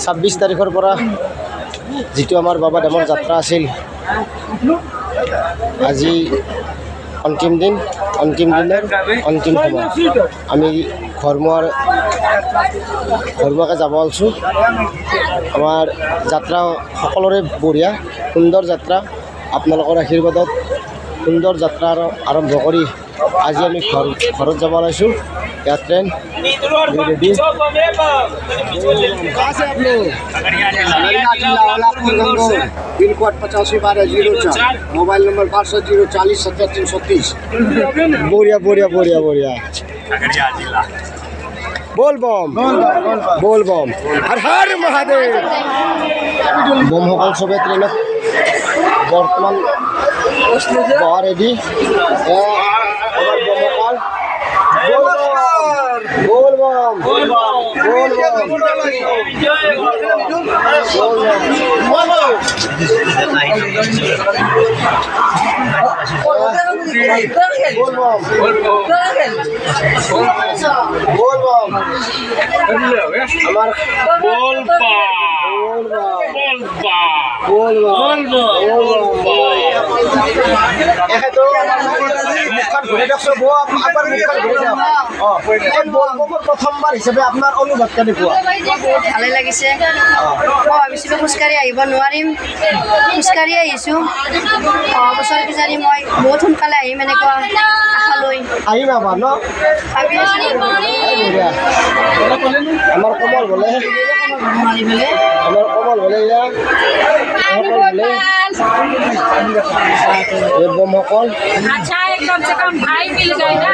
26 তাৰিখৰ পৰা যিটো আমাৰ বাবা ধামৰ যাত্ৰা আছিল, আজি অন্তিম দিন, অন্তিম দিনৰ অন্তিম সময়। আমি ঘৰমুৱাকৈ যাব ওলাইছোঁ। আমাৰ যাত্ৰা সকলোৰে বঢ়িয়া, সুন্দৰ যাত্ৰা। আপোনালোকৰ আশীৰ্বাদত সুন্দৰ যাত্ৰা আৰম্ভ কৰি আজি আমি ঘৰত যাব ওলাইছোঁ। ইয়াত train ready. Pin code 851204, mobile number 6240407336। बढ़िया बढ़िया बढ़िया बढ़िया। बोल बम बोल बम, हर हर महादेव। बम सकल सबे ट्रेनत बर्तमान बहा रेडी। बोल बम बोल बम बोल बम प्रथमबार हिसाबे आपनार अनुभव केनेकुवा? बहुत भाले लागिছে। মই ভাবিছিলোঁ খোজকাঢ়ি আহিব নোৱাৰিম, খোজকাঢ়ি আহিছোঁ। বছৰ কিজানি মই বহুত সোনকালে আহিম এনেকুৱা আশা লৈ আহিম আবার ন ভাবি আছিলোঁ। আমার কমল বলে আমার কমল বলে ये बम सकल अच्छा है, कम से कम भाई मिल गए ना।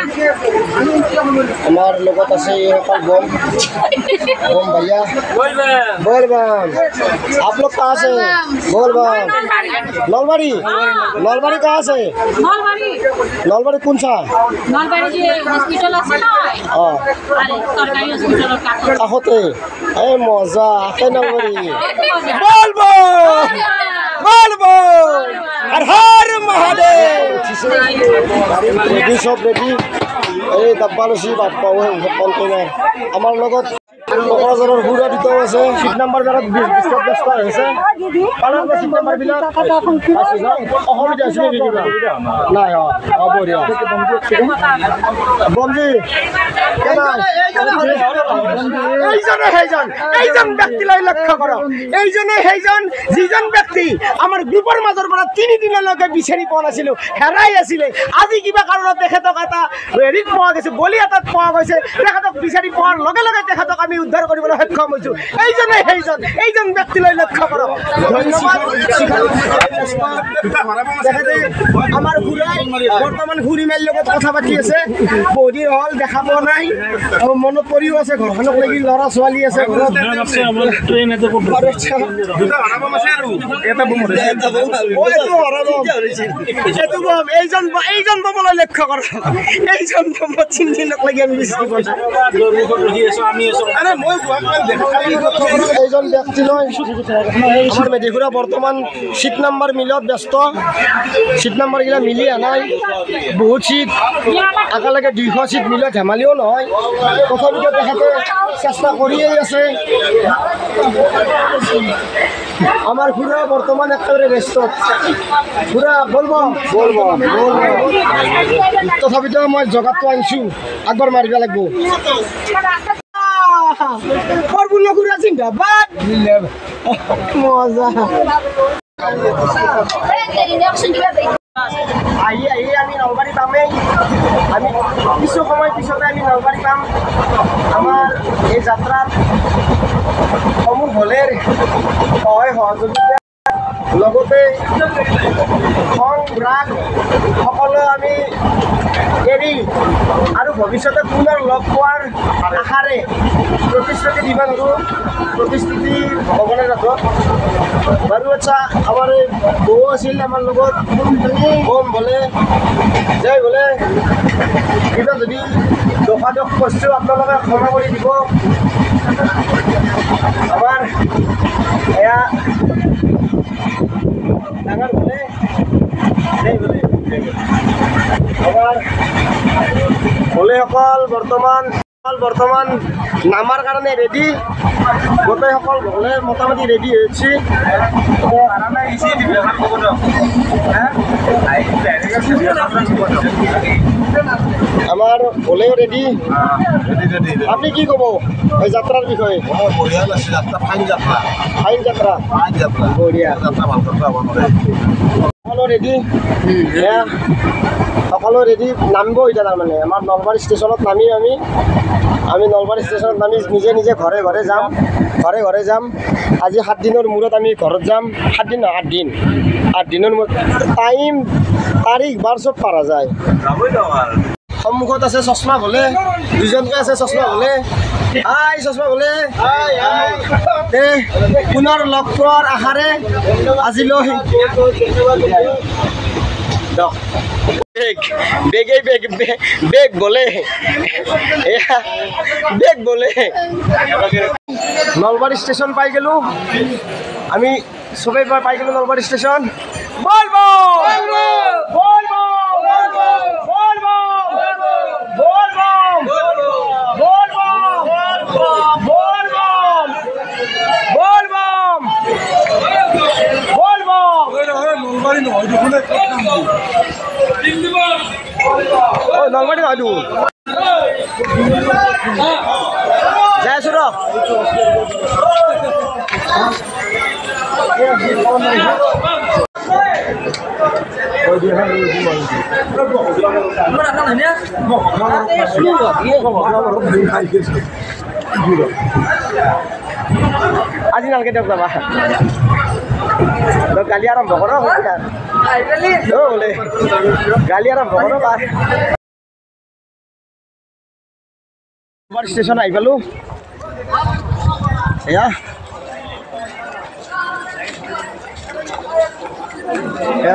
हमार लोगत আছে ये सकल बम बम भैया बोल बम। आप लोग कहाँ से? बोल बम। नलबाड़ी नलबाड़ी कहाँ से? नलबाड़ी कौन सा? नलबाड़ी जी हॉस्पिटल আছে না? আরে সরকারি হসপিটালের কাষতে। এই মজা আছে নলবাড়ি। बोल बम बोल बम, हर हर महादेव। रेडी सब रेडी। এই ডাব্বালচি বাপ্পা কণ্টেইনাৰ আমাৰ লগত কোকৰাঝাৰৰ হুৰা দুটাও আছে। সিট নাম্বাৰ বিলাক বিস্তাৰ ব্যস্ত হৈছে। পালাৰ সিট নাম্বাৰ বিলাক অসমীয়া আছে নেকি কিবা? নাই। বঢ়িয়া বমজি এইজন ব্যক্তিলৈ লক্ষ্য কৰক। এইজনে সেইজন যিজন ব্যক্তি আমাৰ গ্ৰুপৰ মাজৰ পৰা 3 দিনলৈকে বিচাৰি পোৱা নাছিলোঁ, হেৰাই আছিলে। আজি কিবা কাৰণত তেখেতক এটা হেৰিত পোৱা গৈছে, বলি এটাত পোৱা গৈছে। তেখেতক বিচাৰি পোৱাৰ লগে লগে তেখেতক আমি উদ্ধাৰ কৰিবলৈ সক্ষম হৈছোঁ। এইজনে এইজন ব্যক্তিলৈ লক্ষ্য কৰক। ধন্যবাদ। তেখেতে আমাৰ ঘূৰাই বৰ্তমান ঘূৰি মেলিৰ লগত কথা পাতি আছে। বহুদিন হ'ল দেখা পোৱা নাই, মনত পৰিও আছে। ঘৰখনক লাগি ল'ৰা ছোৱালী আছে ঘৰত। এইজন বমলৈ লক্ষ্য কৰক। এইজন বমত চিন্তিনক লাগি আমি বেছি পইচা এইজন ব্যক্তি নয়। আমার মেডিঘুরা বর্তমান সিট নাম্বার মিলত ব্যস্ত। সিট নাম্বারগিলা মিলি আনাই। বহুত সিট একেলগে 200 সিট মিলে ধেমালিও নহয়। তথাপিতো তেখেতে চেষ্টা কৰিয়েই আছে। আমার ঘুরা বর্তমান একেবারে ব্যস্ত। ঘুরা বলবো তথাপিতো মই জগাতটো আনছো, আগবার মারিবা লাগবো। ফরবুল ঘুরা জিন্দাবাদ। মজা আহি আমি নলবাৰী পামেই। আমি কিছু সময় পিছতে আমি নলবাৰী পাম। আমাৰ এই যাত্ৰাত সমূহ হলেৰ সহায় সহযোগিতা লগতে খং ৰাগ সকলো আমি এৰি আৰু ভৱিষ্যতে পুনৰ লগ পোৱাৰ আশাৰে প্ৰতিশ্ৰুতি দিব নোৱাৰোঁ। প্ৰতিশ্ৰুতি ভগৱানে ৰাখক বাৰু। আচ্ছা, আমাৰ এই বৌ আছিল আমাৰ লগত। বম বোলে জয় বোলে কিবা যদি দোষ কৰিছোঁ আপোনালোকে ক্ষমা কৰি দিব। আমাৰ এয়া ডাঙৰ বোলে জয় বোলে আমাৰ সকল বৰ্তমান বৰ্তমান নামাৰ কাৰণে ৰেডি গোটেইসকল গ'লে মোটামুটি ৰেডি হৈছে আমাৰ গ'লেও ৰেডি আপুনি কি ক'ব এই যাত্ৰাৰ বিষয়ে বঢ়িয়া লাগছে যাত্ৰা ফাইন যাত্ৰা ফাইন যাত্ৰা বঢ়িয়া যাত্ৰা ভাল যাত্ৰা হ'ব নোৱাৰে সকলো ৰেডি সকলো ৰেডি নামিব এতিয়া তাৰমানে আমাৰ নলবাৰী ষ্টেচনত নামি আমি নলবাৰী ষ্টেচনত নামি নিজে ঘৰে ঘৰে যাম আজি 7 দিনৰ মূৰত আমি ঘৰত যাম 7 দিন নহয় 8 দিনৰ মূৰত টাইম তাৰিখ বাৰ চব পাৰা যায় সন্মুখত আছে চশমা ভলে দুজনকে আছে চশমা ভলে চশমা ভলে পুনৰ লগ পোৱাৰ আশাৰে আজিলৈ বেগ বলে নলবাৰী ষ্টেচন পাই গেলো আমি সবেই পাই গেলো নলবাৰী ষ্টেচন নলবাৰী নহয় যাই আছো ৰ আজি নালকে দিয়ক যাবা গালি আৰম্ভ কৰ গালি আৰম্ভ কৰ নলবাৰী ষ্টেচন আহি পালোঁ এয়া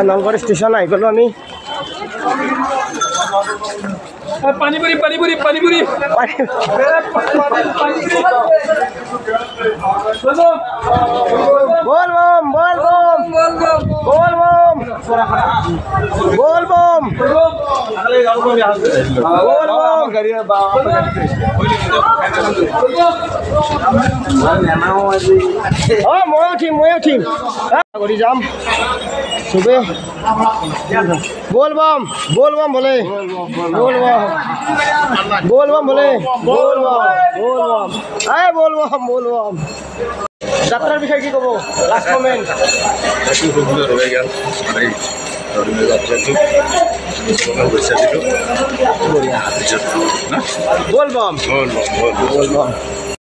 নলবাৰী ষ্টেচন আহি পালোঁ আমি পানীপুৰি बोल बम মই উঠিম কৰি যাম চবে बोल बम बोले बोल बम যাত্ৰাৰ বিষয়ে কি ক'ব লাষ্ট কমেণ্ট बोल बम